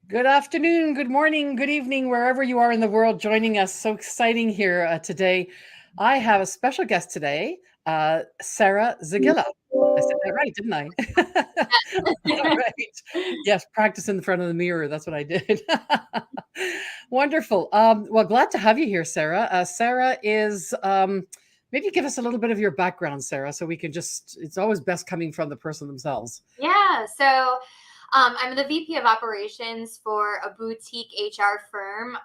Good afternoon, good morning, good evening, wherever you are in the world joining us. So exciting here today. I have a special guest today, Sarah Zigila. I said that right, didn't I? All right. Yes, practice in front of the mirror. That's what I did. Wonderful. Well, glad to have you here, Sarah. Sarah is, maybe give us a little bit of your background, Sarah, so we can just, it's always best coming from the person themselves. I'm the VP of operations for a boutique HR firm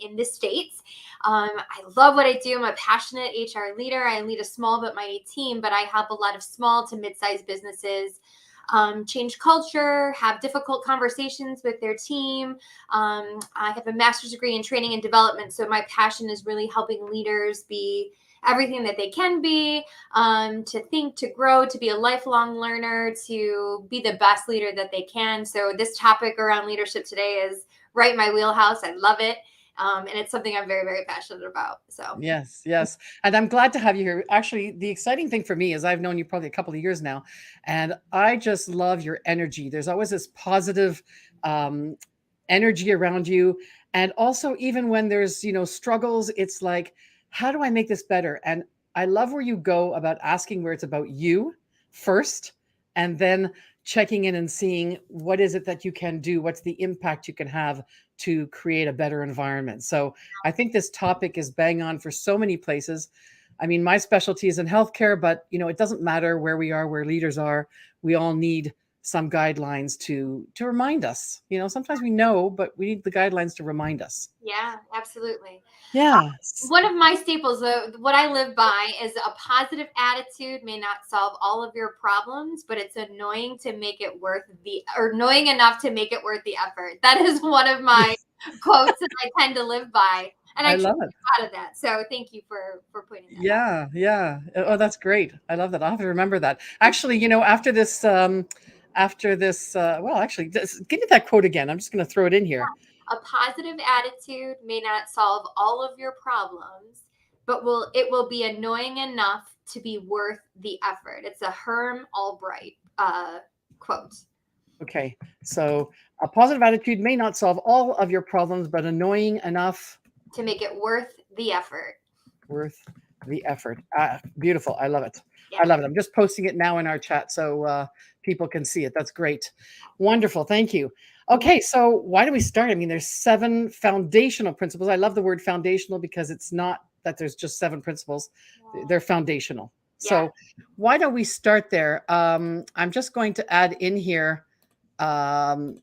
in the States. I love what I do. I'm a passionate HR leader. I lead a small but mighty team, but I help a lot of small to mid-sized businesses change culture, have difficult conversations with their team. I have a master's degree in training and development, so my passion is really helping leaders be everything that they can be, to think, to grow, to be a lifelong learner, to be the best leader that they can. So this topic around leadership today is right in my wheelhouse. I love it. And it's something I'm very, very passionate about. So Yes, yes. And I'm glad to have you here. Actually, the exciting thing for me is I've known you probably a couple of years now, and I just love your energy. There's always this positive um, energy around you. And also, even when there's, struggles, it's like, how do I make this better? And I love where you go about asking where it's about you first, and then checking in and seeing what is it that you can do, what's the impact you can have to create a better environment. So I think this topic is bang on for so many places. I mean, my specialty is in healthcare, but it doesn't matter where we are, where leaders are. We all need some guidelines to remind us. Sometimes we know, but we need the guidelines to remind us. yeah, absolutely. Yeah. One of my staples, what I live by, is a positive attitude may not solve all of your problems, but it's annoying to make it or annoying enough to make it worth the effort. That is one of my quotes that I tend to live by, and I I try to love it. be proud of that. So thank you for pointing that out. Yeah, yeah. Oh, that's great. I love that. I'll have to remember that. Actually, after this, well, actually, give me that quote again. I'm just going to throw it in here. A positive attitude may not solve all of your problems, but it will be annoying enough to be worth the effort. It's a Herm Albright quote. Okay. So a positive attitude may not solve all of your problems, but annoying enough, To make it worth the effort. worth the effort. Beautiful. I love it. I Yeah. love it. I'm just posting it now in our chat so people can see it. That's great. Wonderful. Thank you. Okay, so why do we start? I mean, there's 7 foundational principles. I love the word foundational because it's not that there's just 7 principles. They're foundational. Yeah. So why don't we start there? I'm just going to add in here um,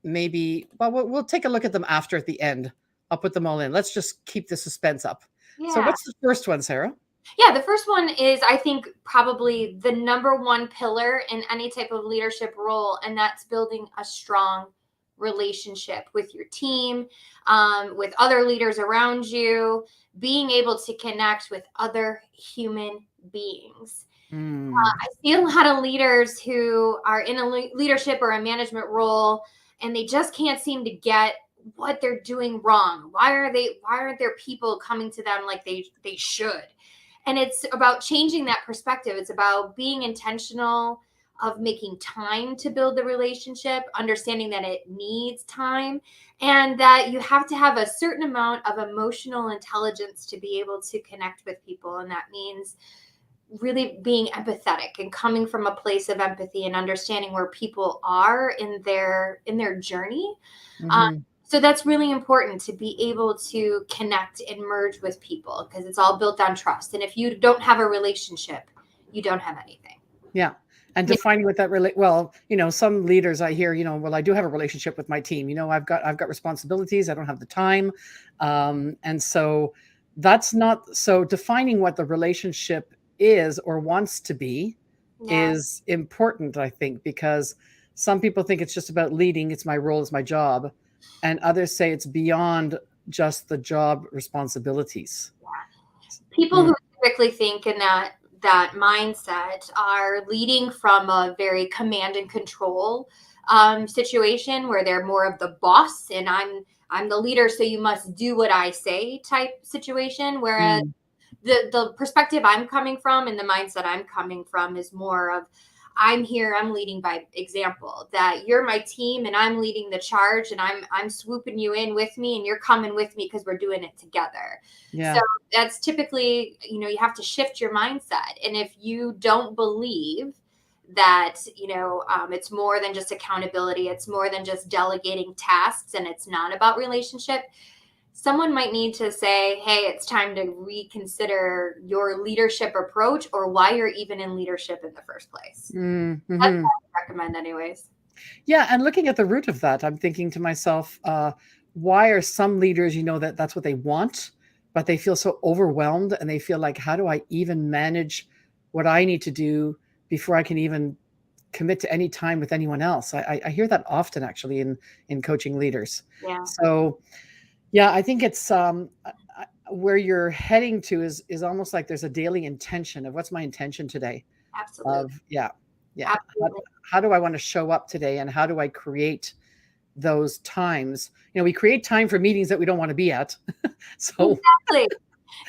maybe, well, we'll take a look at them after at the end. I'll put them all in. Let's just keep the suspense up. So Yeah. what's the first one, Sarah? Yeah. The first one is, I think, probably the number one pillar in any type of leadership role, and that's building a strong relationship with your team, with other leaders around you, being able to connect with other human beings. Mm, I see a lot of leaders who are in a leadership or a management role, and they just can't seem to get what they're doing wrong. Why aren't there people coming to them like they should? And it's about changing that perspective. It's about being intentional, of making time to build the relationship, understanding that it needs time, and that you have to have a certain amount of emotional intelligence to be able to connect with people. And that means really being empathetic and coming from a place of empathy and understanding where people are in their journey. um, hmm. so that's really important, to be able to connect and merge with people, because it's all built on trust, and if you don't have a relationship, you don't have anything. Yeah. And Yeah. defining what that really, well, some leaders I hear, well, I do have a relationship with my team. I've got responsibilities. I don't have the time. And so that's not, so defining what the relationship is or wants to be Yeah. is important, I think, because some people think it's just about leading. It's my role, it's my job. And others say it's beyond just the job responsibilities. People Mm, who typically think in that mindset are leading from a very command and control situation, where they're more of the boss, and I'm the leader, so you must do what I say type situation. Whereas mm, the perspective I'm coming from and the mindset I'm coming from is more of, I'm here, I'm leading by example, that you're my team and I'm leading the charge, and I'm swooping you in with me and you're coming with me because we're doing it together. So Yeah. that's typically, you have to shift your mindset. And if you don't believe that, it's more than just accountability, it's more than just delegating tasks, and it's not about relationship, someone might need to say, hey, it's time to reconsider your leadership approach, or why you're even in leadership in the first place. That's Mm-hmm. what I recommend anyways. Yeah, and looking at the root of that, I'm thinking to myself, why are some leaders, that's what they want, but they feel so overwhelmed and they feel like, how do I even manage what I need to do before I can even commit to any time with anyone else? I hear that often actually in coaching leaders. Yeah, So yeah, I think it's where you're heading to is almost like there's a daily intention of what's my intention today absolutely. of yeah Absolutely. how do I want to show up today, and how do I create those times? We create time for meetings that we don't want to be at. So Exactly.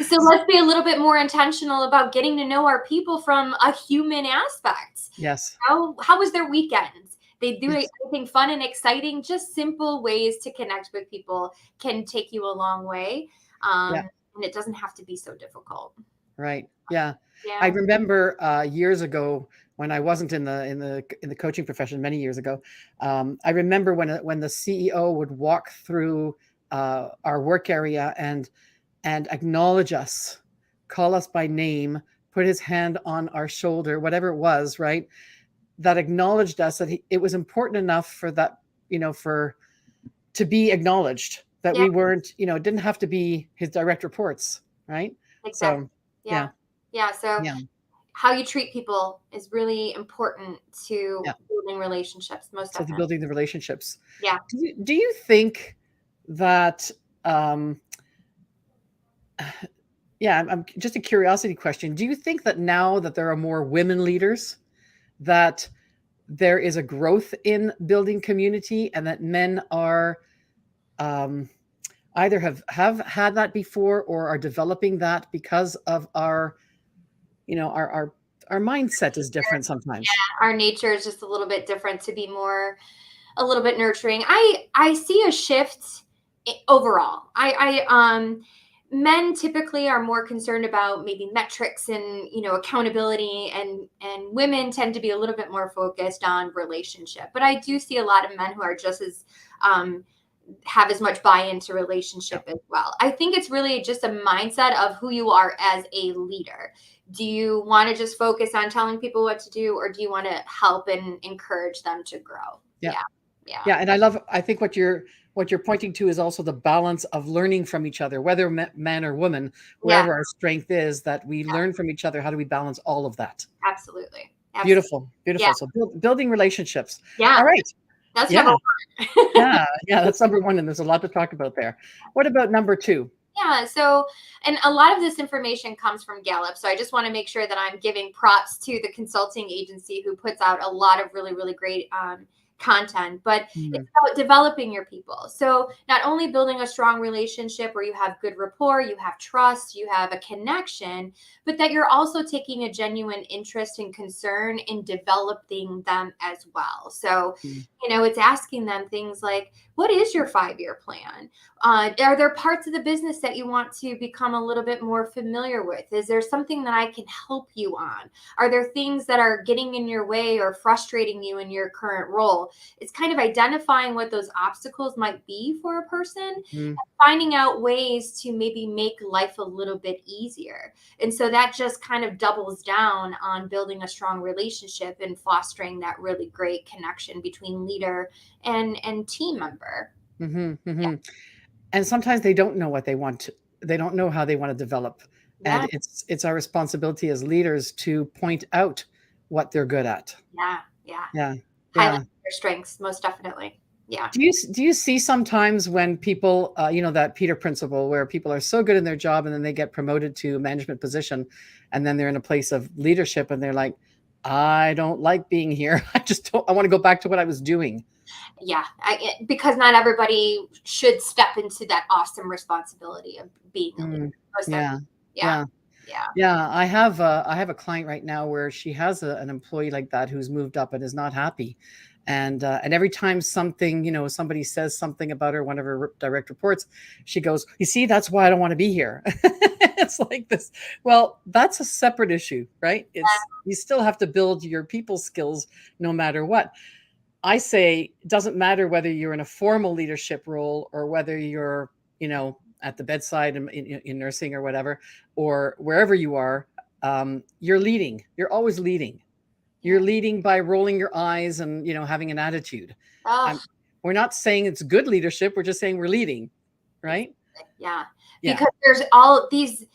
So let's be a little bit more intentional about getting to know our people from a human aspect. yes, How was their weekends? They do yes, anything fun and exciting? Just simple ways to connect with people can take you a long way. yeah, And it doesn't have to be so difficult. right, yeah. I Yeah. remember years ago when I wasn't in the coaching profession many years ago. I remember when the CEO would walk through our work area and acknowledge us, call us by name, put his hand on our shoulder, whatever it was, right? That acknowledged us, that it was important enough for that, for to be acknowledged, that Yeah, we weren't, it didn't have to be his direct reports, right? exactly. So, Yeah. yeah, Yeah. So yeah, how you treat people is really important to yeah. building relationships, most So the definitely. building the relationships. Yeah. Do you think that, um, yeah, I'm just a curiosity question. Do you think that now that there are more women leaders, that there is a growth in building community, and that men are um, either have had that before or are developing that because of our our mindset is different sometimes. Our nature is just a little bit different to be more a little bit nurturing. I see a shift overall. Men typically are more concerned about maybe metrics and accountability, and women tend to be a little bit more focused on relationship. But I do see a lot of men who are just as um, have as much buy-in to Yeah, relationship as well. I think it's really just a mindset of who you are as a leader. Do you want to just focus on telling people what to do, or do you want to help and encourage them to grow? yeah, Yeah. Yeah. yeah. And I think what you're pointing to is also the balance of learning from each other, whether man or woman, Yeah, wherever our strength is, that we learn from each other. How do we balance all of that? absolutely. Absolutely. Beautiful, Yeah. beautiful. So building relationships. Yeah. All right. That's number Yeah, one. yeah, yeah. That's number one, and there's a lot to talk about there. What about number two? Yeah. So, and a lot of this information comes from Gallup. So I just want to make sure that I'm giving props to the consulting agency who puts out a lot of really, really great content. But it's Mm, about developing your people. So not only building a strong relationship where you have good rapport, you have trust, you have a connection, but that you're also taking a genuine interest and concern in developing them as well. So, mm, it's asking them things like, what is your 5-year plan? Are there parts of the business that you want to become a little bit more familiar with? Is there something that I can help you on? Are there things that are getting in your way or frustrating you in your current role? It's kind of identifying what those obstacles might be for a person, mm. finding out ways to maybe make life a little bit easier. And so that just kind of doubles down on building a strong relationship and fostering that really great connection between leader and team member. Mhm, mhm. And sometimes they don't know what they don't know how they wanna develop, and Yeah, it's our responsibility as leaders to point out what they're good at. yeah, yeah. Yeah, Highlight yeah. their strengths, most definitely. Yeah. Do you see sometimes when people, that Peter principle, where people are so good in their job and then they get promoted to a management position, and then they're in a place of leadership and they're like, "I don't like being here. I wanna go back to what I was doing." Yeah, because not everybody should step into that awesome responsibility of being a leader. Mm, Most definitely. yeah, Yeah, yeah. Yeah. Yeah, I have a client right now where she has an employee like that who's moved up and is not happy, and every time something, somebody says something about her, one of her direct reports, she goes, "You see, that's why I don't want to be here." It's like this. Well, that's a separate issue, right? It's you still have to build your people skills no matter what. I say it doesn't matter whether you're in a formal leadership role or whether you're, at the bedside in nursing or whatever, or wherever you are, you're leading. You're always leading. You're Yeah. leading by rolling your eyes and, having an attitude. Oh, I'm, we're not saying it's good leadership. We're just saying we're leading, right? exactly. Yeah. Yeah. Because there's all these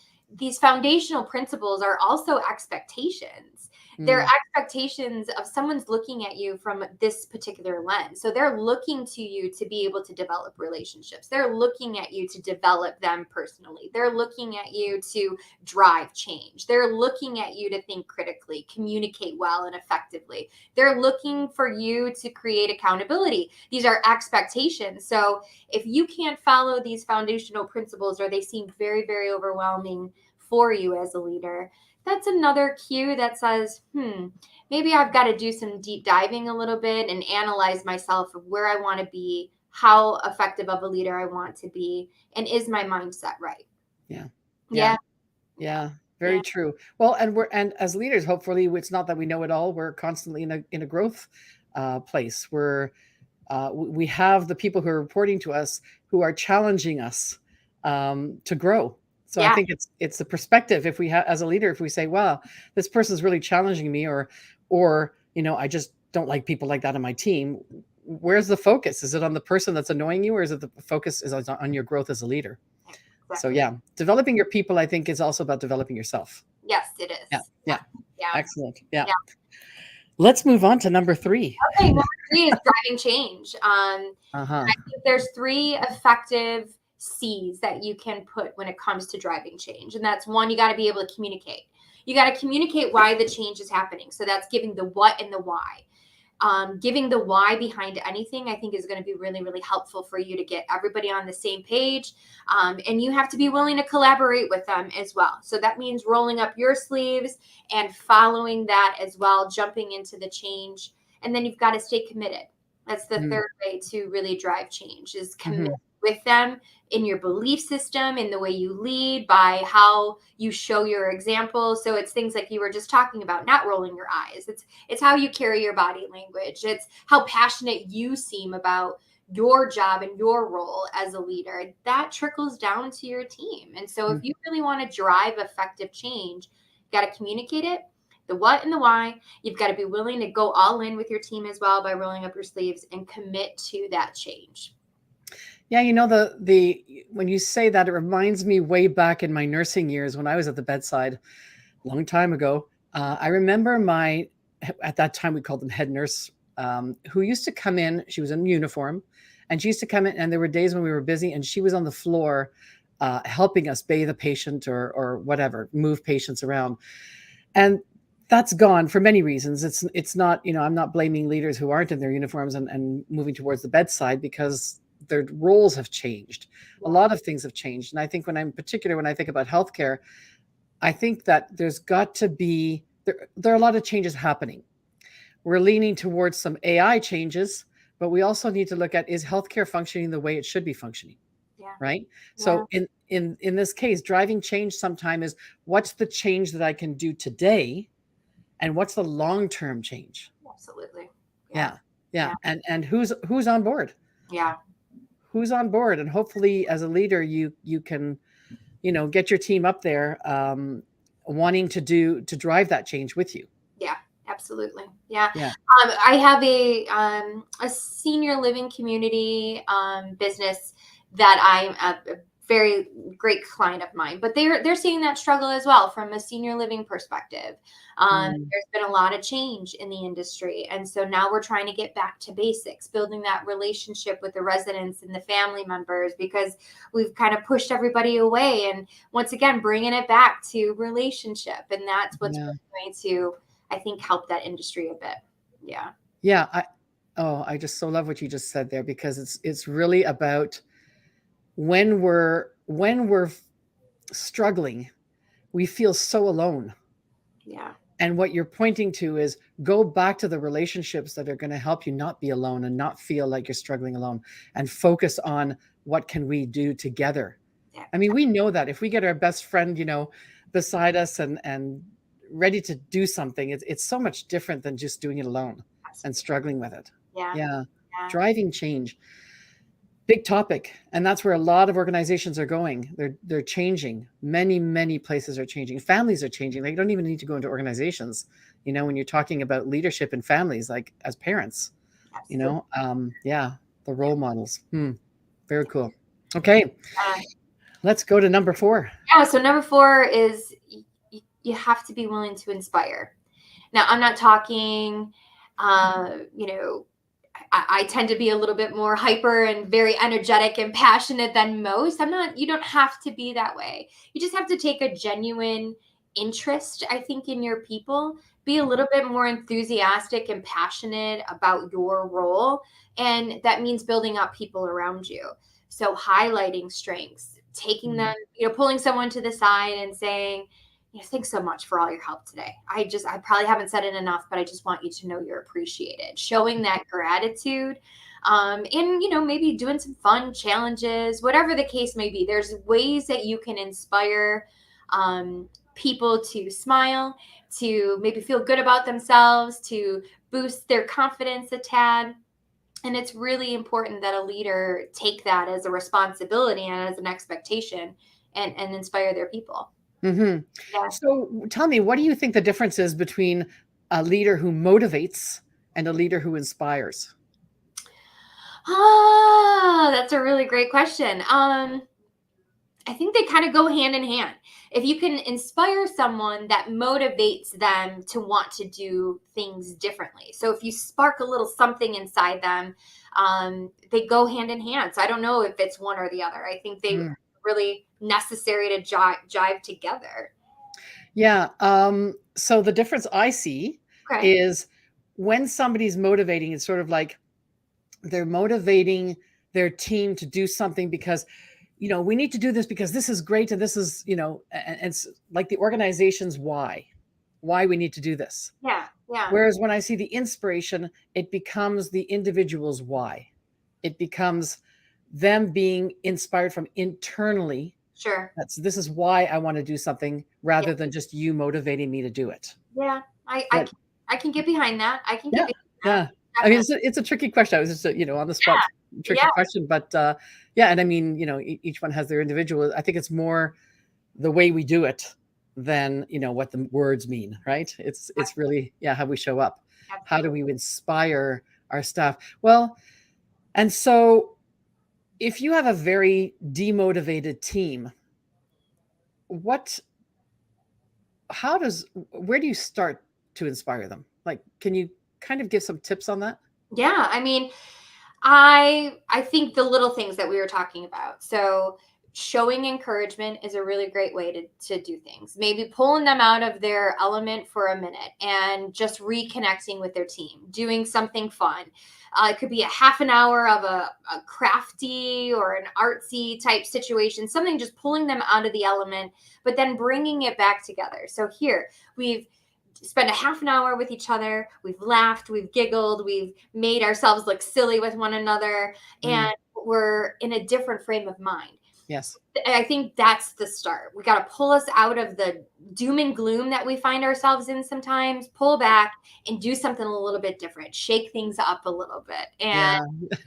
foundational principles are also expectations. They're Mm, expectations of someone's looking at you from this particular lens. So they're looking to you to be able to develop relationships. They're looking at you to develop them personally. They're looking at you to drive change. They're looking at you to think critically, communicate well and effectively. They're looking for you to create accountability. These are expectations. So if you can't follow these foundational principles or they seem very, very overwhelming for you as a leader, that's another cue that says, maybe I've got to do some deep diving a little bit and analyze myself of where I want to be, how effective of a leader I want to be, and is my mindset right? yeah. Yeah. Yeah. Yeah. Yeah, Yeah. very true. Well, and as leaders, hopefully, it's not that we know it all. We're constantly in a growth place where we have the people who are reporting to us who are challenging us to grow. So I Yeah. think it's the perspective. If we have as a leader, if we say, "Wow, this person's really challenging me," or I just don't like people like that on my team. Where's the focus? Is it on the person that's annoying you, or is it the focus is on your growth as a leader? So Exactly. yeah, developing your people, I think, is also about developing yourself. Yes, it Yeah, is. Yeah. yeah, Yeah. excellent. Yeah, Yeah. let's move on to number three. Okay. Number three is driving change. Uh huh. I think there's three effective C's that you can put when it comes to driving change. And that's one, you got to be able to communicate. You got to communicate why the change is happening. So that's giving the what and the why. Giving the why behind anything, I think, is going to be really, really helpful for you to get everybody on the same page. And you have to be willing to collaborate with them as well. So that means rolling up your sleeves and following that as well, jumping into the change. And then you've got to stay committed. That's the Mm-hmm. third way to really drive change is commit Mm-hmm. with them in your belief system, in the way you lead, by how you show your example. So it's things like you were just talking about, not rolling your eyes. It's how you carry your body language. It's how passionate you seem about your job and your role as a leader. That trickles down to your team. And so if you really want to drive effective change, you got to communicate it, the what and the why. You've got to be willing to go all in with your team as well by rolling up your sleeves and commit to that change. Yeah, the when you say that, it reminds me way back in my nursing years when I was at the bedside a long time ago. I remember at that time we called them head nurse, who used to come in. She was in uniform, and she used to come in. And there were days when we were busy, and she was on the floor, helping us bathe a patient or whatever, move patients around. And that's gone for many reasons. It's not, I'm not blaming leaders who aren't in their uniforms and moving towards the bedside because their roles have changed. A Yeah. lot of things have changed. And I think when I think about healthcare, I think that there's got to be there are a lot of changes happening. We're leaning towards some AI changes, but we also need to look at, is healthcare functioning the way it should be functioning? Yeah. Right. Yeah. So in this case, driving change sometime is, what's the change that I can do today, and what's the long-term change? Absolutely. Yeah. Yeah. Yeah. Yeah. And who's on board? Yeah. Who's on board? And hopefully as a leader, you can, get your team up there, wanting to drive that change with you. Yeah. Absolutely. Yeah. Yeah. I have a senior living community business that I'm a very great client of mine, but they're seeing that struggle as well from a senior living perspective. Mm, There's been a lot of change in the industry, and so now we're trying to get back to basics, building that relationship with the residents and the family members, because we've kind of pushed everybody away, and once again bringing it back to relationship, and that's what's yeah. really going to, I think, help that industry a bit. Yeah. Yeah. I just so love what you just said there, because it's really about when we're struggling, we feel so alone. Yeah. And what you're pointing to is go back to the relationships that are going to help you not be alone and not feel like you're struggling alone, and focus on what can we do together. Yeah. I mean, we know that if we get our best friend, beside us and ready to do something, it's so much different than just doing it alone and Absolutely. struggling with it. Yeah. Yeah. Yeah. Driving change. Big topic, and that's where a lot of organizations are going. They're changing. Many places are changing. Families are changing. They don't even need to go into organizations. When you're talking about leadership in families, like as parents, Absolutely. yeah, the role models. Very cool. Okay, Yeah. let's go to number 4. Yeah. So number 4 is you have to be willing to inspire. Now, I'm not talking, you know, I tend to be a little bit more hyper and very energetic and passionate than most. You don't have to be that way. You just have to take a genuine interest, I think, in your people. Be a little bit more enthusiastic and passionate about your role. And that means building up people around you. So highlighting strengths, taking them, pulling someone to the side and saying, thanks so much for all your help today. I probably haven't said it enough, but I just want you to know you're appreciated. Showing that gratitude, and maybe doing some fun challenges, whatever the case may be. There's ways that you can inspire people to smile, to maybe feel good about themselves, to boost their confidence a tad. And it's really important that a leader take that as a responsibility and as an expectation, and inspire their people. Mm-hmm. Yeah. So tell me, what do you think the difference is between a leader who motivates and a leader who inspires? That's a really great question. I think they kind of go hand in hand. If you can inspire someone, that motivates them to want to do things differently. So if you spark a little something inside them, they go hand in hand. So I don't know if it's one or the other. I think they Mm. really necessary to jive together. Yeah. So the difference I see Okay. is when somebody's motivating, it's sort of like they're motivating their team to do something because, we need to do this because this is great. And this is, and it's like the organization's why we need to do this. Yeah. Yeah. Whereas when I see the inspiration, it becomes the individual's why. It becomes them being inspired from internally. Sure. This is why I want to do something Yeah. rather than just you motivating me to do it. Yeah. But I can get behind that. I can get yeah, behind that. yeah. I mean, Definitely. it's a tricky question. I was just, on the spot, Yeah. tricky Yeah. question. But yeah, and I mean, each one has their individual. I think it's more the way we do it than what the words mean, right? It's really how we show up. How do Absolutely. we inspire our staff? Well, and so if you have a very demotivated team, what where do you start to inspire them? Like, can you kind of give some tips on that? Yeah, I mean, I think the little things that we were talking about. So showing encouragement is a really great way to do things. Maybe pulling them out of their element for a minute and just reconnecting with their team, doing something fun. It could be a half an hour of a crafty or an artsy type situation, something just pulling them out of the element, but then bringing it back together. So here we've spend a half an hour with each other. We've laughed, we've giggled, we've made ourselves look silly with one another, Mm, and we're in a different frame of mind. yes. I think that's the start. We got to pull us out of the doom and gloom that we find ourselves in sometimes, pull back and do something a little bit different, shake things up a little bit. And Yeah.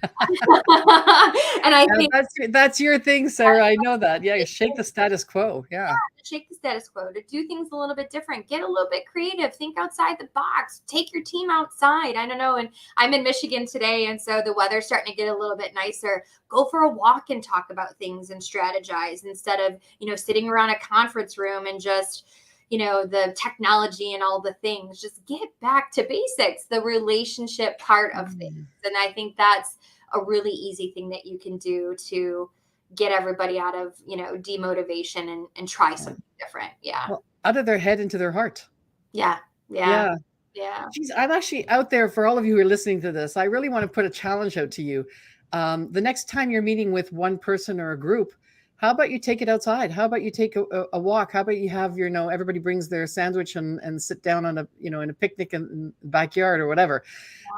and I Yeah, think that's your thing, Sarah. I know that. Yeah, shake the status quo. Yeah. shake the status quo, to do things a little bit different, get a little bit creative, think outside the box, take your team outside. I don't know. And I'm in Michigan today, and so the weather's starting to get a little bit nicer. Go for a walk and talk about things and strategize instead of, sitting around a conference room and just, the technology and all the things. Just get back to basics, the relationship part of things. Mm. And I think that's a really easy thing that you can do to get everybody out of, demotivation and try Yeah. something different. Yeah. Well, out of their head into their heart. Yeah. Yeah. Yeah. Yeah. Geez, I'm actually out there for all of you who are listening to this. I really want to put a challenge out to you. The next time you're meeting with one person or a group, how about you take it outside? How about you take a walk? How about you have everybody brings their sandwich and sit down on a in a picnic in the backyard or whatever.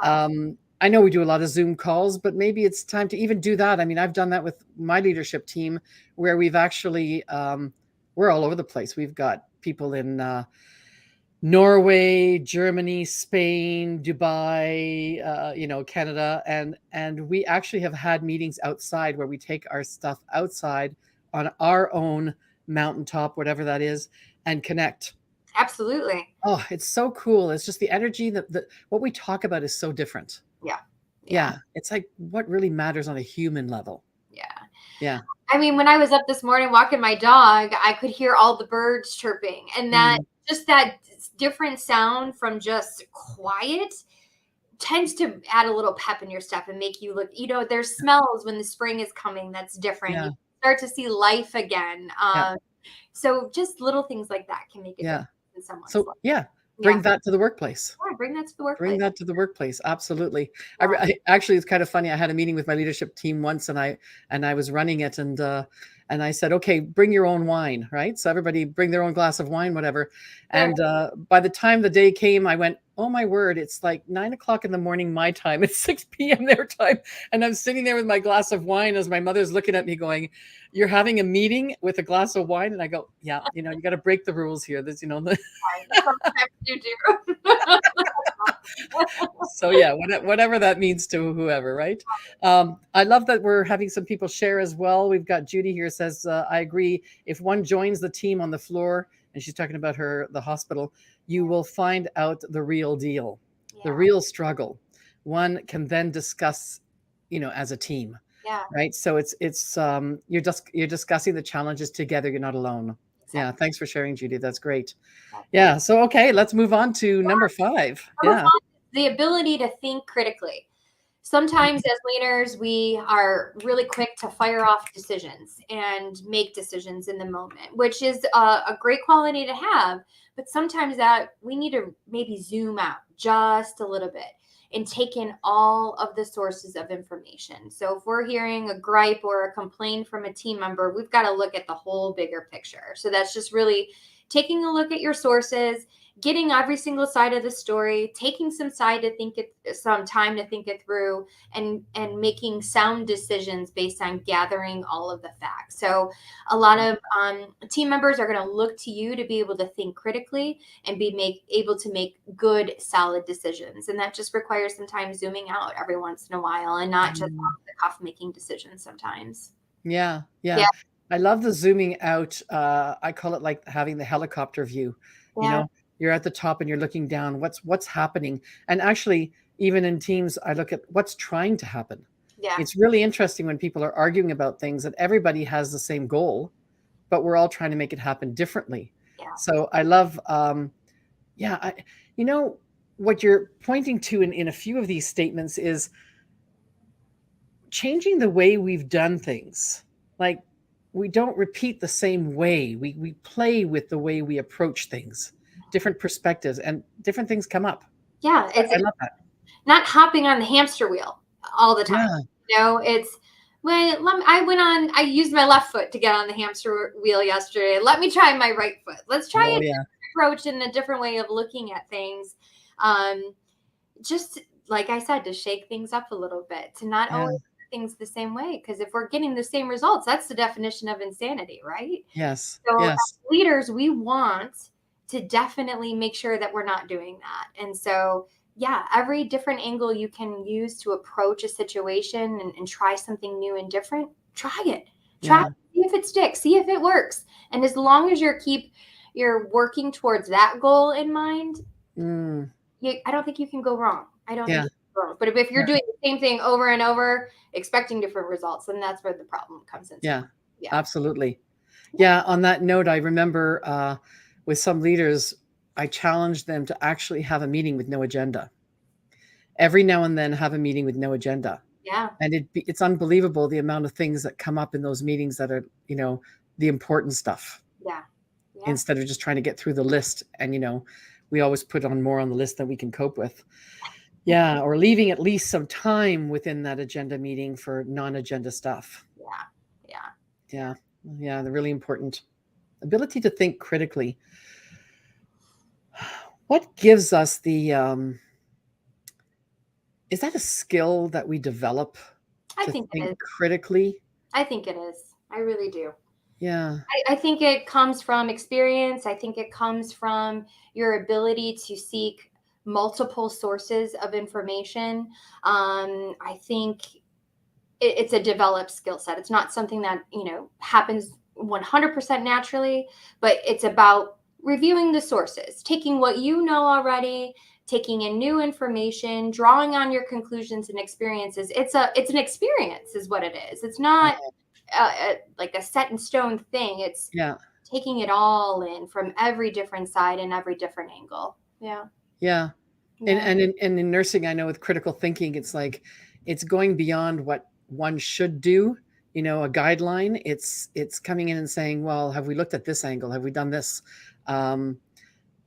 Yeah. I know we do a lot of Zoom calls, but maybe it's time to even do that. I mean, I've done that with my leadership team, where we've actually we're all over the place. We've got people in Norway, Germany, Spain, Dubai, Canada, and we actually have had meetings outside where we take our stuff outside on our own mountaintop, whatever that is, and connect. Absolutely. Oh, it's so cool. It's just the energy that what we talk about is so different. Yeah. Yeah, it's like what really matters on a human level. Yeah. Yeah. I mean, when I was up this morning walking my dog, I could hear all the birds chirping, and that just that different sound from just quiet tends to add a little pep in your step and make you look, there's smells when the spring is coming that's different. Yeah. You start to see life again. Yeah. So just little things like that can make a Yeah. difference in someone's So life. yeah, bring that to the workplace. Yeah, bring that to the workplace. Bring that to the workplace. Absolutely. Yeah. I actually, it's kind of funny. I had a meeting with my leadership team once, and I was running it, and I said, okay, bring your own wine, right? So everybody bring their own glass of wine, whatever. Sure. And by the time the day came, I went, oh my word, it's like 9 o'clock in the morning my time. It's 6 p.m. their time, and I'm sitting there with my glass of wine as my mother's looking at me, going, "You're having a meeting with a glass of wine?" And I go, "Yeah, you got to break the rules here. There's, Sometimes you do. So yeah, whatever that means to whoever, right? I love that we're having some people share as well. We've got Judy here says, I agree. If one joins the team on the floor, and she's talking about the hospital, you will find out the real deal, the real struggle. One can then discuss, as a team. Yeah. Right. So it's you're discussing the challenges together. You're not alone. Exactly. Yeah. Thanks for sharing, Judy. That's great. Yeah. So, okay, let's move on to number 5. Number 5 is the ability to think critically. Sometimes as leaders, we are really quick to fire off decisions and make decisions in the moment, which is a great quality to have. But sometimes that we need to maybe zoom out just a little bit and take in all of the sources of information. So if we're hearing a gripe or a complaint from a team member, we've got to look at the whole bigger picture. So that's just really taking a look at your sources, getting every single side of the story, taking some time to think it through, and making sound decisions based on gathering all of the facts. So a lot of team members are going to look to you to be able to think critically and be able to make good, solid decisions. And that just requires sometimes zooming out every once in a while and not just off the cuff making decisions sometimes. Yeah. I love the zooming out. I call it like having the helicopter view. Yeah. You're at the top and you're looking down. What's happening? And actually, even in teams, I look at what's trying to happen. Yeah. It's really interesting when people are arguing about things that everybody has the same goal, but we're all trying to make it happen differently. Yeah. So I love, what you're pointing to in a few of these statements is changing the way we've done things. Like, we don't repeat the same way. We play with the way we approach things, different perspectives, and different things come up. Yeah. I love that. Not hopping on the hamster wheel all the time. Yeah. It's I used my left foot to get on the hamster wheel yesterday. Let me try my right foot. Let's try a different approach and a different way of looking at things. Just like I said, to shake things up a little bit, to not always do things the same way. Because if we're getting the same results, that's the definition of insanity, right? Yes. So yes. as leaders, we want to definitely make sure that we're not doing that. And so, yeah, every different angle you can use to approach a situation and try something new and different, try it. See if it sticks, see if it works. And as long as you're working towards that goal in mind, I don't think you can go wrong. I don't think you can go wrong. But if you're doing the same thing over and over, expecting different results, then that's where the problem comes in. Yeah, absolutely. Yeah, on that note, I remember with some leaders, I challenged them to actually have a meeting with no agenda. Every now and then have a meeting with no agenda. Yeah. And it's unbelievable the amount of things that come up in those meetings that are, the important stuff. Yeah. Instead of just trying to get through the list. And, we always put on more on the list than we can cope with. Yeah. Or leaving at least some time within that agenda meeting for non-agenda stuff. Yeah. Yeah. Yeah, they're really important. Ability to think critically. What gives us the is that a skill that we develop I to think it think is. critically? I think it is. I really do. Yeah. I think it comes from experience. I think it comes from your ability to seek multiple sources of information. I think it's a developed skill set. It's not something that, happens 100% naturally, but it's about reviewing the sources, taking what you know already, taking in new information, drawing on your conclusions and experiences. It's an experience is what it is. It's not like a set in stone thing. It's Yeah. taking it all in from every different side and every different angle. Yeah. Yeah. And Yeah. in nursing, I know with critical thinking, it's like it's going beyond what one should do, a guideline. It's coming in and saying, well, have we looked at this angle? Have we done this? Um,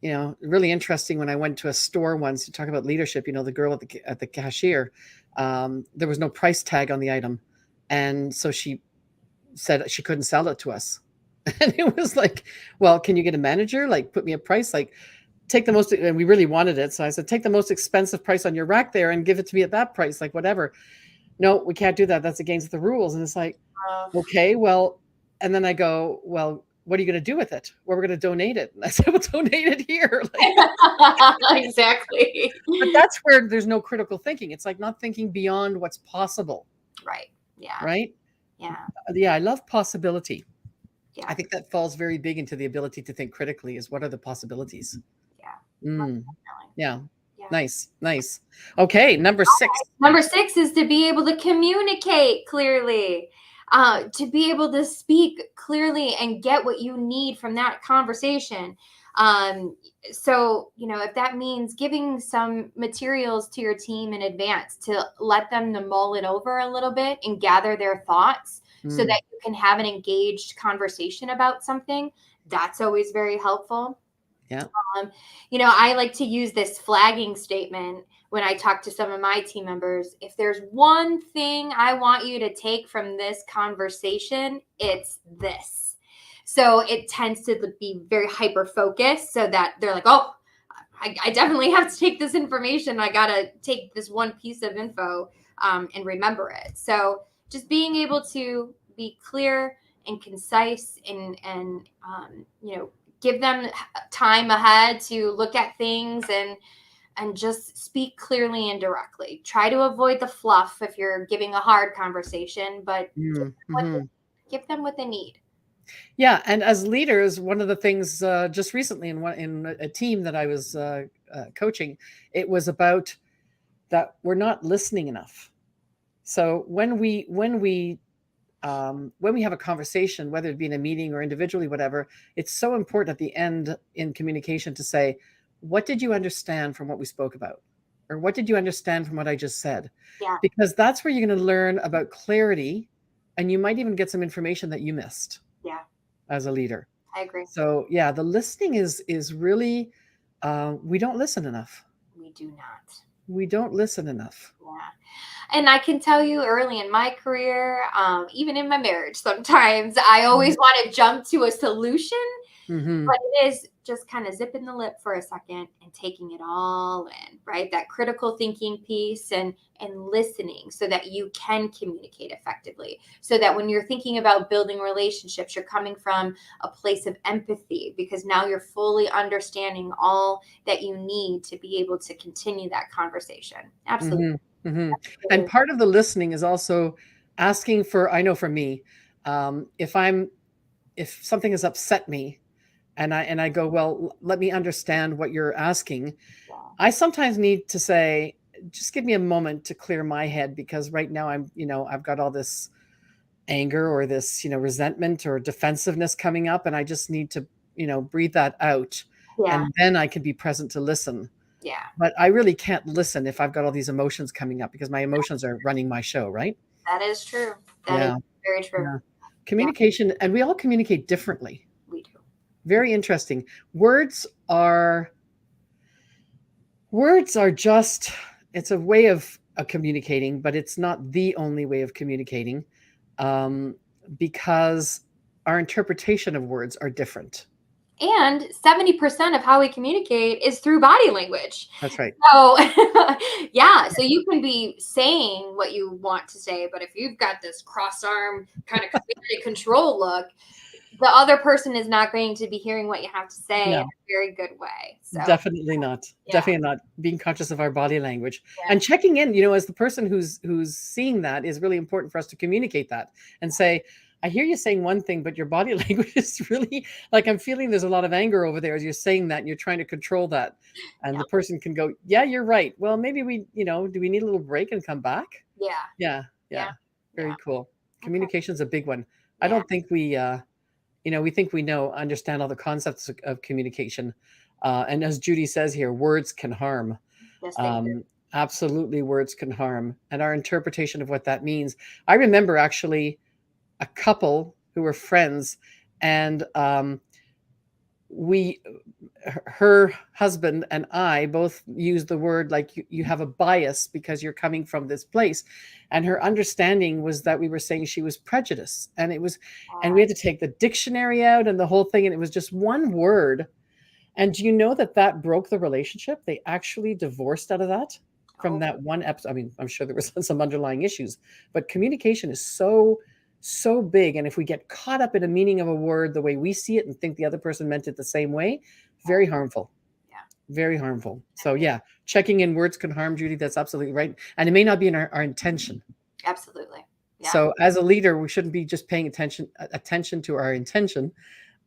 really interesting when I went to a store once to talk about leadership, the girl at the cashier, there was no price tag on the item. And so she said she couldn't sell it to us. And it was like, well, can you get a manager? Like, put me a price, like, take the most, and we really wanted it. So I said, take the most expensive price on your rack there and give it to me at that price, like whatever. No, we can't do that. That's against the rules. And it's like, Uh, okay, well, and then I go, well, what are you going to do with it? Well, we're going to donate it. And I said, well, donate it here. Like, exactly. but that's where there's no critical thinking. It's like not thinking beyond what's possible, Right. Yeah. right? Yeah. Yeah, I love possibility. I Yeah. think that falls very big into the ability to think critically is what are the possibilities? Yeah. Most Mm, definitely. yeah. Yeah. Nice. Nice. Okay. Number 6. Number 6 is to be able to communicate clearly, to be able to speak clearly and get what you need from that conversation. So, if that means giving some materials to your team in advance to let them to mull it over a little bit and gather their thoughts so Mm, that you can have an engaged conversation about something, that's always very helpful. yeah. I like to use this flagging statement when I talk to some of my team members. If there's one thing I want you to take from this conversation, it's this. So it tends to be very hyper focused so that they're like, oh, I definitely have to take this information. I got to take this one piece of info and remember it. So just being able to be clear and concise and give them time ahead to look at things and just speak clearly and directly. Try to avoid the fluff if you're giving a hard conversation, but Mm, hmm. give them what they need. Yeah. And as leaders, one of the things just recently in a team that I was coaching, it was about that we're not listening enough. So when we have a conversation, whether it be in a meeting or individually, whatever, it's so important at the end in communication to say, what did you understand from what we spoke about? Or what did you understand from what I just said? Yeah, Because that's where you're going to learn about clarity. And you might even get some information that you missed yeah, as a leader. I agree. So yeah, the listening is really, we don't listen enough. We do not. We don't listen enough. Yeah. And I can tell you early in my career, even in my marriage, sometimes I always want to jump to a solution, Mm-hmm. but it is just kind of zipping the lip for a second and taking it all in, right? That critical thinking piece and listening so that you can communicate effectively. So that when you're thinking about building relationships, you're coming from a place of empathy because now you're fully understanding all that you need to be able to continue that conversation. Absolutely. Mm-hmm. Mm-hmm. And part of the listening is also asking for, I know for me, if if something has upset me and I go, well, let me understand what you're asking. Yeah. I sometimes need to say, just give me a moment to clear my head because right now I've got all this anger or this, resentment or defensiveness coming up and I just need to, breathe that out Yeah. and then I can be present to listen. Yeah. But I really can't listen if I've got all these emotions coming up because my emotions are running my show, right? That is true. That is Yeah. very true. Yeah. Yeah, Communication, and we all communicate differently. we do. Very interesting. Words are just, it's a way of communicating, but it's not the only way of communicating, because our interpretation of words are different. And 70% of how we communicate is through body language. That's right. So, yeah, so you can be saying what you want to say, but if you've got this cross arm kind of command and control look, the other person is not going to be hearing what you have to say in No, a very good way. So, definitely not. yeah, Definitely not. Being conscious of our body language yeah, and checking in, as the person who's seeing that is really important for us to communicate that and say, I hear you saying one thing, but your body language is really like I'm feeling there's a lot of anger over there as you're saying that and you're trying to control that. And yeah, the person can go, yeah, you're right. Well, maybe do we need a little break and come back? yeah, Yeah, yeah, yeah. yeah. Very cool. Okay. Communication's a big one. I Yeah. don't think we think we understand all the concepts of communication. And as Judy says here, words can harm. Yes, they do. Um, Absolutely, words can harm. And our interpretation of what that means. I remember actually a couple who were friends, and we her husband and I both used the word like you have a bias because you're coming from this place. And her understanding was that we were saying she was prejudiced. And we had to take the dictionary out and the whole thing. And it was just one word. And do you know that broke the relationship? They actually divorced out of that from Oh, that one episode. I mean, I'm sure there was some underlying issues, but communication is so big. And if we get caught up in a meaning of a word the way we see it and think the other person meant it the same way, very harmful. yeah. Very harmful. So yeah, checking in words can harm, Judy. That's absolutely right. And it may not be in our intention. Absolutely. Yeah. So as a leader, we shouldn't be just paying attention to our intention,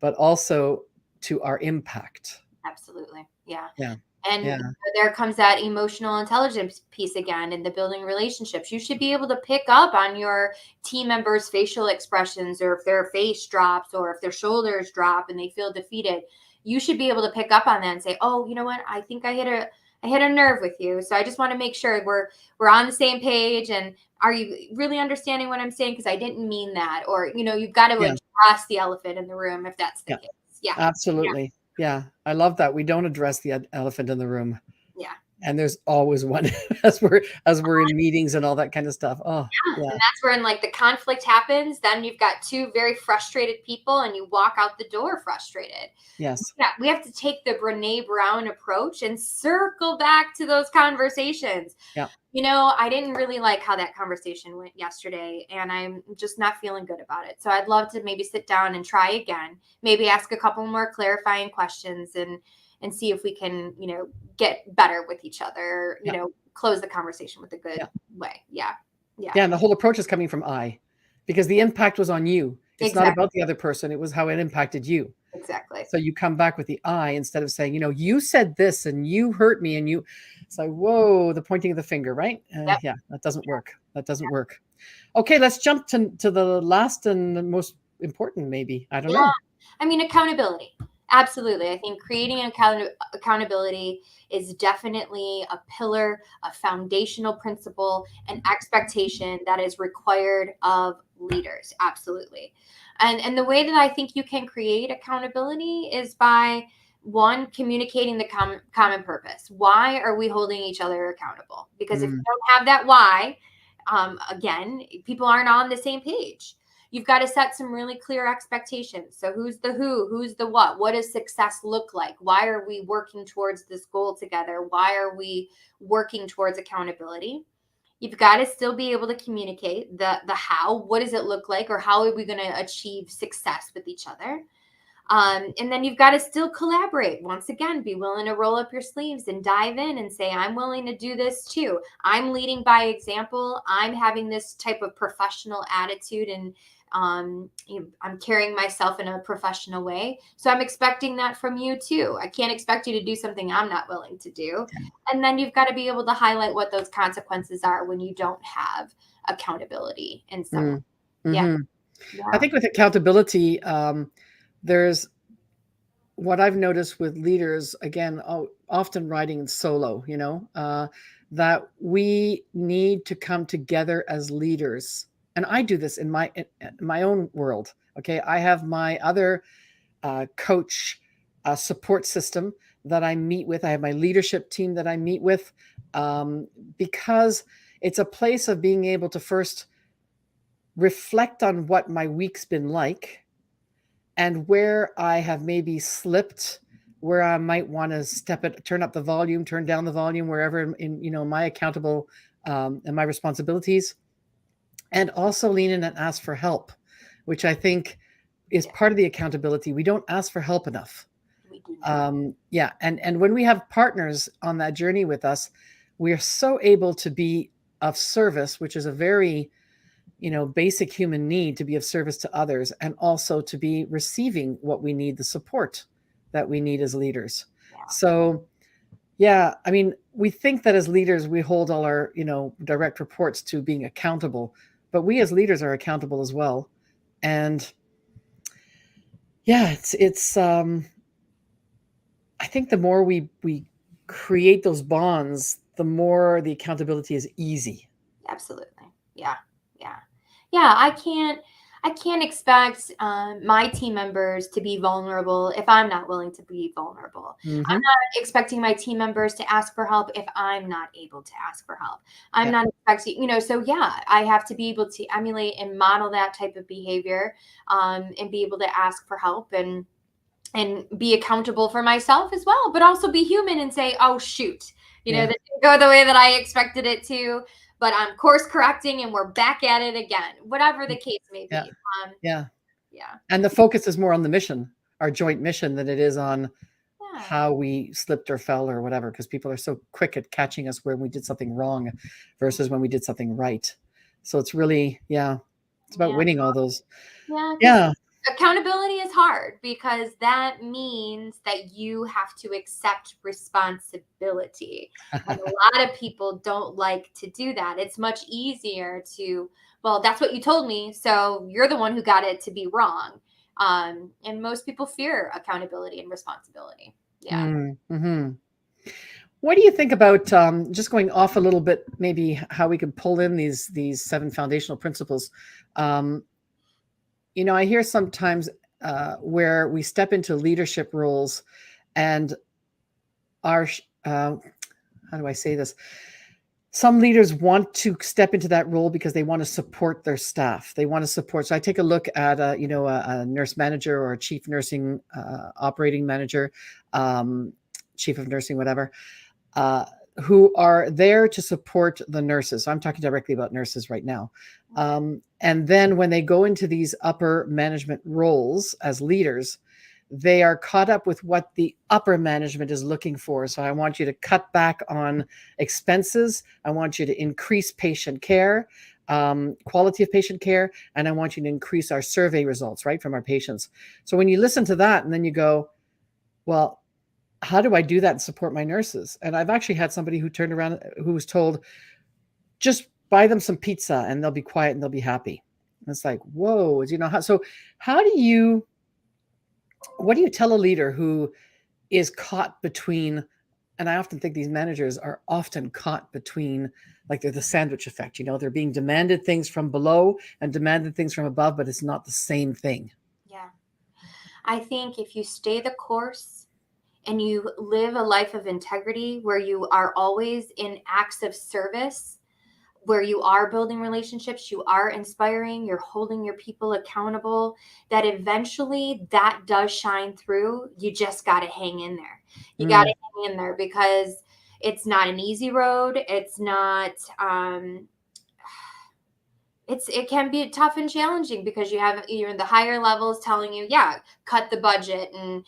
but also to our impact. Absolutely. Yeah. Yeah. And Yeah. there comes that emotional intelligence piece again in the building relationships. You should be able to pick up on your team members' facial expressions, or if their face drops or if their shoulders drop and they feel defeated. You should be able to pick up on that and say, "Oh, you know what? I think I hit a nerve with you. So I just want to make sure we're on the same page, and are you really understanding what I'm saying, because I didn't mean that." Or, you've got to Yeah. address the elephant in the room if that's the Yeah. case. Yeah. Yeah. Absolutely. Yeah. I love that. We don't address the elephant in the room. Yeah. And there's always one as we're in meetings and all that kind of stuff. Oh, And yeah. that's when like the conflict happens. Then you've got two very frustrated people and you walk out the door frustrated. Yes. Yeah, we have to take the Brene Brown approach and circle back to those conversations. Yeah. I didn't really like how that conversation went yesterday, and I'm just not feeling good about it. So I'd love to maybe sit down and try again, maybe ask a couple more clarifying questions, and see if we can, get better with each other, Yeah. close the conversation with a good Yeah. way. Yeah. Yeah. Yeah. And the whole approach is coming from I, because the impact was on you. It's not Exactly. about the other person. It was how it impacted you. Exactly. So you come back with the I instead of saying, you said this and you hurt me and it's like, whoa, the pointing of the finger, right? Yep. Yeah, that doesn't work. That doesn't work. Okay, let's jump to the last and the most important, maybe. I don't know. I mean, accountability. Absolutely. I think creating accountability is definitely a pillar, a foundational principle, an expectation that is required of leaders. Absolutely. And the way that I think you can create accountability is by, one, communicating the common purpose. Why are we holding each other accountable? Because if you don't have that why, again, people aren't on the same page. You've got to set some really clear expectations. So who's the who's the what does success look like? Why are we working towards this goal together? Why are we working towards accountability? You've got to still be able to communicate the how. What does it look like, or how are we going to achieve success with each other? And then you've got to still collaborate. Once again, be willing to roll up your sleeves and dive in and say, I'm willing to do this too. I'm leading by example. I'm having this type of professional attitude, and I'm carrying myself in a professional way. So I'm expecting that from you too. I can't expect you to do something I'm not willing to do. And then you've got to be able to highlight what those consequences are when you don't have accountability in some way. Yeah. Mm-hmm. Yeah. I think with accountability, there's what I've noticed with leaders, again, often riding solo, that we need to come together as leaders. And I do this in my own world. Okay. I have my other coach support system that I meet with. I have my leadership team that I meet with, because it's a place of being able to first reflect on what my week's been like, and where I have maybe slipped, where I might want to turn up the volume, turn down the volume, wherever my accountable and my responsibilities, and also lean in and ask for help, which I think is Yeah, part of the accountability. We don't ask for help enough. we do not. Yeah, and when we have partners on that journey with us, we are so able to be of service, which is a very basic human need, to be of service to others, and also to be receiving what we need, the support that we need as leaders. Yeah, So, yeah, I mean, we think that as leaders, we hold all our, direct reports to being accountable, but we as leaders are accountable as well. And yeah, I think the more we create those bonds, the more the accountability is easy. absolutely. Yeah, yeah, yeah. I can't expect my team members to be vulnerable if I'm not willing to be vulnerable. I'm Hmm. not expecting my team members to ask for help if I'm not able to ask for help. I'm Yeah. not expecting, so yeah, I have to be able to emulate and model that type of behavior, and be able to ask for help and be accountable for myself as well, but also be human and say, oh, shoot, Yeah. that didn't go the way that I expected it to, but I'm course correcting and we're back at it again, whatever the case may Yeah. be. Yeah. Yeah. And the focus is more on the mission, our joint mission, than it is on Yeah. how we slipped or fell or whatever, because people are so quick at catching us when we did something wrong versus when we did something right. So it's really, yeah, it's about Yeah. winning all those. Yeah. Because Yeah. accountability is hard because that means that you have to accept responsibility. And a lot of people don't like to do that. It's much easier to, well, that's what you told me. So you're the one who got it to be wrong. And most people fear accountability and responsibility. Yeah. Mm-hmm. What do you think about, just going off a little bit, maybe how we could pull in these seven foundational principles? Um, I hear sometimes where we step into leadership roles, and our how do I say this? Some leaders want to step into that role because they want to support their staff. They want to support. So I take a look at a nurse manager or a chief nursing operating manager, um, chief of nursing, whatever, uh, who are there to support the nurses. So I'm talking directly about nurses right now. And then when they go into these upper management roles as leaders, they are caught up with what the upper management is looking for. So I want you to cut back on expenses. I want you to increase patient care, quality of patient care, and I want you to increase our survey results, right, from our patients. So when you listen to that and then you go, well, how do I do that and support my nurses? And I've actually had somebody who turned around who was told, just buy them some pizza and they'll be quiet and they'll be happy. And it's like, whoa, how do you, what do you tell a leader who is caught between, and I often think these managers are often caught between, like they're the sandwich effect, they're being demanded things from below and demanded things from above, but it's not the same thing. Yeah. I think if you stay the course and you live a life of integrity where you are always in acts of service, where you are building relationships, you are inspiring, you're holding your people accountable, that eventually that does shine through. You just got to hang in there. You got Mm, to hang in there because it's not an easy road. It's not, it can be tough and challenging because you're in the higher levels telling you, yeah, cut the budget and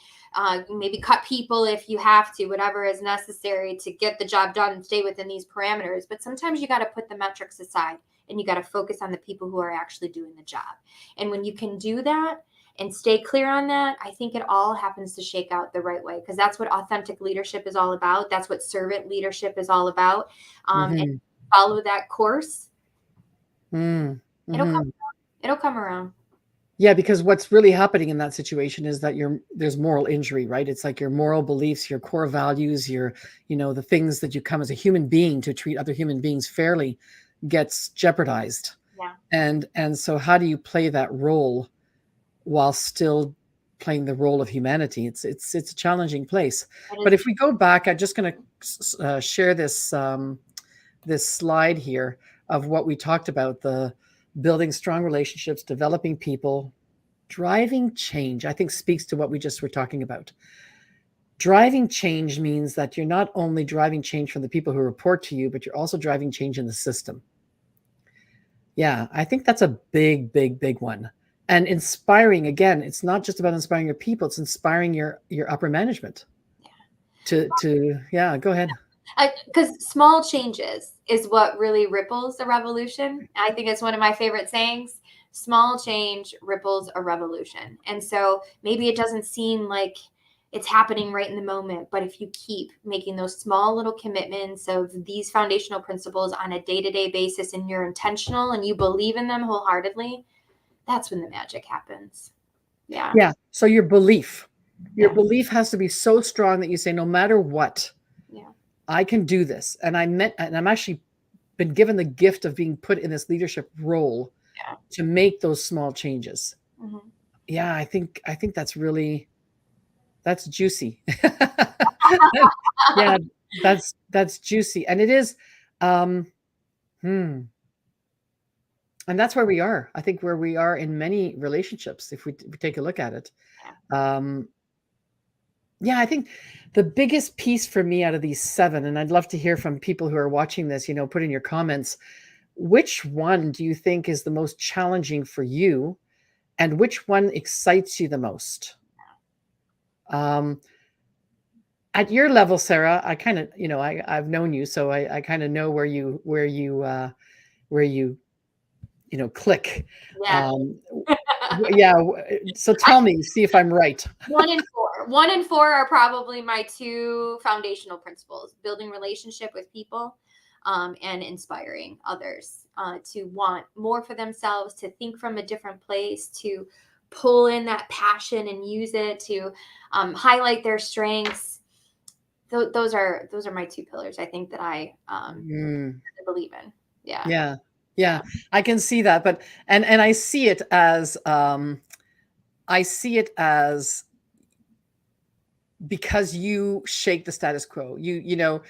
maybe cut people if you have to, whatever is necessary to get the job done and stay within these parameters. But sometimes you got to put the metrics aside and you got to focus on the people who are actually doing the job. And when you can do that and stay clear on that, I think it all happens to shake out the right way because that's what authentic leadership is all about. That's what servant leadership is all about. And mm-hmm, follow that course, it'll come mm-hmm. it'll come around. Yeah, because what's really happening in that situation is that there's moral injury, right? It's like your moral beliefs, your core values, the things that you come as a human being to treat other human beings fairly gets jeopardized. Yeah. And so how do you play that role while still playing the role of humanity? It's a challenging place. It But is. if we go back, I'm just going to share this slide here of what we talked about, the building strong relationships, developing people, Driving change, I think, speaks to what we just were talking about. Driving change means that you're not only driving change from the people who report to you, but you're also driving change in the system. Yeah, I think that's a big, big, big one. And inspiring, again, it's not just about inspiring your people, it's inspiring your upper management yeah, go ahead. Because small changes is what really ripples a revolution. I think it's one of my favorite sayings. Small change ripples a revolution. And so maybe it doesn't seem like it's happening right in the moment, but if you keep making those small little commitments of these foundational principles on a day-to-day basis, and you're intentional and you believe in them wholeheartedly, that's when the magic happens. Yeah. Yeah. So your belief has to be so strong that you say, no matter what, Yeah. I can do this. And I'm actually been given the gift of being put in this leadership role to make those small changes. Mm-hmm. Yeah, I think that's juicy. Yeah, that's juicy. And it is and that's where we are. I think where we are in many relationships, if we take a look at it. Yeah, I think the biggest piece for me out of these 7, and I'd love to hear from people who are watching this, put in your comments, which one do you think is the most challenging for you, and which one excites you the most? At your level, Sarah, I kind of, I've known you, so I kind of know where you click. Yeah. Yeah. So tell me, see if I'm right. 1 and 4. 1 and 4 are probably my 2 foundational principles: building relationship with people, and inspiring others to want more for themselves, to think from a different place, to pull in that passion and use it to highlight their strengths. Those are my 2 pillars, I think, that I believe in. Yeah. Yeah. I can see that, but and I see it as because you shake the status quo. You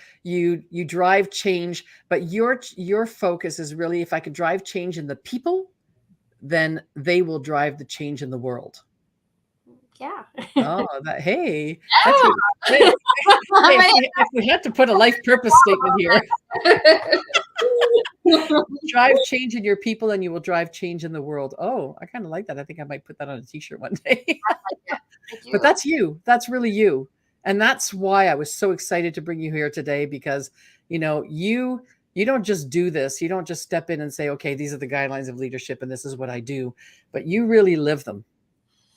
drive change, but your focus is really, if I could drive change in the people, then they will drive the change in the world. Yeah. Oh, hey, that's what, hey, if we had to put a life purpose statement here. Drive change in your people and you will drive change in the world. Oh, I kind of like that. I think I might put that on a t-shirt one day. But that's you. That's really you. And that's why I was so excited to bring you here today, because, you don't just do this. You don't just step in and say, okay, these are the guidelines of leadership and this is what I do, but you really live them.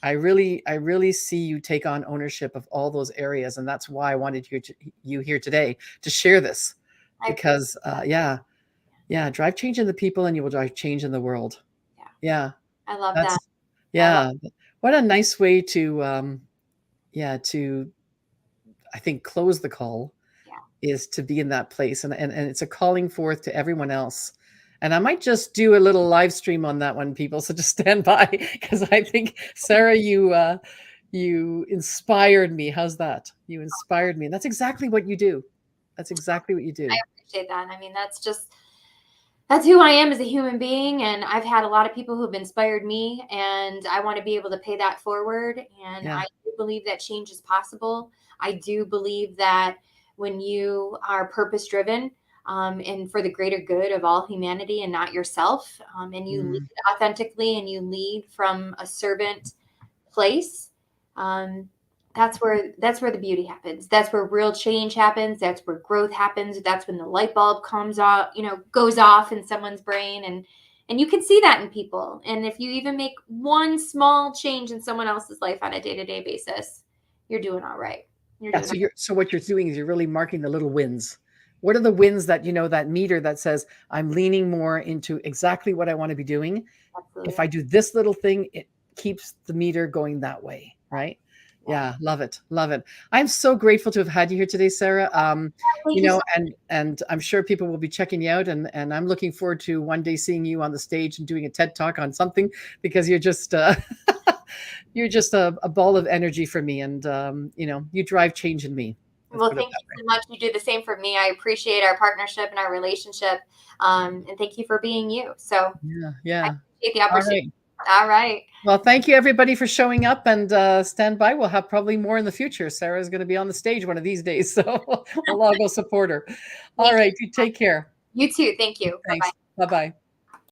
I really see you take on ownership of all those areas. And that's why I wanted you here today to share this, because drive change in the people and you will drive change in the world. Yeah. I love that. Yeah. What a nice way to, I think, close the call is to be in that place. And it's a calling forth to everyone else. And I might just do a little live stream on that one, people. So just stand by, because I think, Sarah, you inspired me. How's that? You inspired me. And that's exactly what you do. That's exactly what you do. I appreciate that. I mean, that's who I am as a human being. And I've had a lot of people who've inspired me, and I want to be able to pay that forward. And I do believe that change is possible. I do believe that when you are purpose driven, and for the greater good of all humanity and not yourself, and you lead authentically and you lead from a servant place, that's where the beauty happens. That's where real change happens. That's where growth happens. That's when the light bulb goes off in someone's brain, and you can see that in people. And if you even make one small change in someone else's life on a day-to-day basis, you're doing all right. So what you're doing is you're really marking the little wins. What are the wins that, that meter that says, I'm leaning more into exactly what I want to be doing. Absolutely. If I do this little thing, it keeps the meter going that way. Right. Yeah. Love it. Love it. I'm so grateful to have had you here today, Sarah. And I'm sure people will be checking you out, and I'm looking forward to one day seeing you on the stage and doing a TED Talk on something, because you're just, you're just a ball of energy for me. And, you drive change in me. Well, thank you so much. You do the same for me. I appreciate our partnership and our relationship. And thank you for being you. So yeah. I appreciate the opportunity. All right. Well, thank you everybody for showing up, and stand by. We'll have probably more in the future. Sarah's going to be on the stage one of these days, so we'll all go support her. All Thank you. right, you take care. You too. Thank you. Bye bye. Thanks. Bye bye.